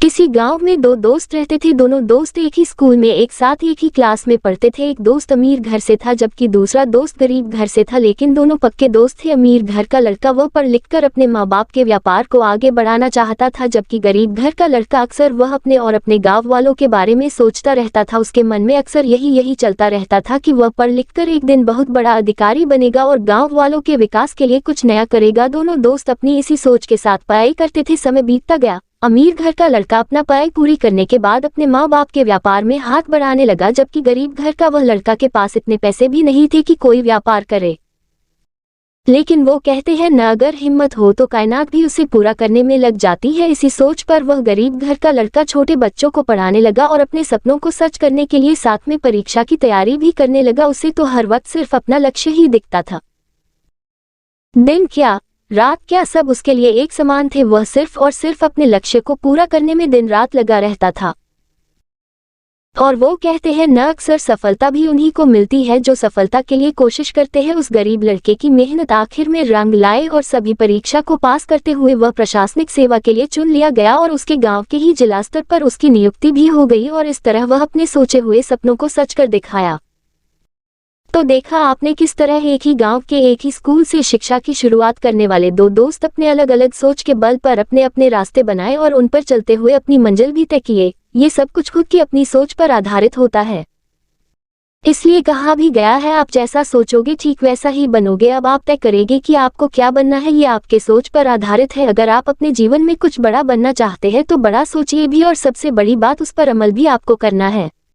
किसी गांव में दो दोस्त रहते थे। दोनों दोस्त एक ही स्कूल में एक साथ एक ही क्लास में पढ़ते थे। एक दोस्त अमीर घर से था जबकि दूसरा दोस्त गरीब घर से था, लेकिन दोनों पक्के दोस्त थे। अमीर घर का लड़का वह पढ़ लिख कर अपने माँ बाप के व्यापार को आगे बढ़ाना चाहता था, जबकि गरीब घर का लड़का अक्सर वह अपने और अपने गाँव वालों के बारे में सोचता रहता था। उसके मन में अक्सर यही चलता रहता था कि वह पढ़ लिख कर एक दिन बहुत बड़ा अधिकारी बनेगा और गाँव वालों के विकास के लिए कुछ नया करेगा। दोनों दोस्त अपनी इसी सोच के साथ पढ़ाई करते थे। समय बीतता गया। अमीर घर का लड़का अपना पढ़ाई पूरी करने के बाद अपने माँ बाप के व्यापार में हाथ बढ़ाने लगा, जबकि गरीब घर का वह लड़का के पास इतने पैसे भी नहीं थे कि कोई व्यापार करे। लेकिन वो कहते हैं न अगर हिम्मत हो तो कायनात भी उसे पूरा करने में लग जाती है। इसी सोच पर वह गरीब घर का लड़का छोटे बच्चों को पढ़ाने लगा और अपने सपनों को सच करने के लिए साथ में परीक्षा की तैयारी भी करने लगा। उसे तो हर वक्त सिर्फ अपना लक्ष्य ही दिखता था। दिन क्या रात क्या, सब उसके लिए एक समान थे। वह सिर्फ और सिर्फ अपने लक्ष्य को पूरा करने में दिन रात लगा रहता था। और वो कहते हैं न अक्सर सफलता भी उन्हीं को मिलती है जो सफलता के लिए कोशिश करते हैं। उस गरीब लड़के की मेहनत आखिर में रंग लाए और सभी परीक्षा को पास करते हुए वह प्रशासनिक सेवा के लिए चुन लिया गया और उसके गांव के ही जिला स्तर पर उसकी नियुक्ति भी हो गई और इस तरह वह अपने सोचे हुए सपनों को सच कर दिखाया। तो देखा आपने किस तरह एक ही गांव के एक ही स्कूल से शिक्षा की शुरुआत करने वाले दो दोस्त अपने अलग अलग सोच के बल पर अपने अपने रास्ते बनाए और उन पर चलते हुए अपनी मंजिल भी तय किए। ये सब कुछ खुद की अपनी सोच पर आधारित होता है। इसलिए कहा भी गया है आप जैसा सोचोगे ठीक वैसा ही बनोगे। अब आप तय करेंगे कि आपको क्या बनना है, ये आपके सोच पर आधारित है। अगर आप अपने जीवन में कुछ बड़ा बनना चाहते हैं तो बड़ा सोचिए भी और सबसे बड़ी बात उस पर अमल भी आपको करना है।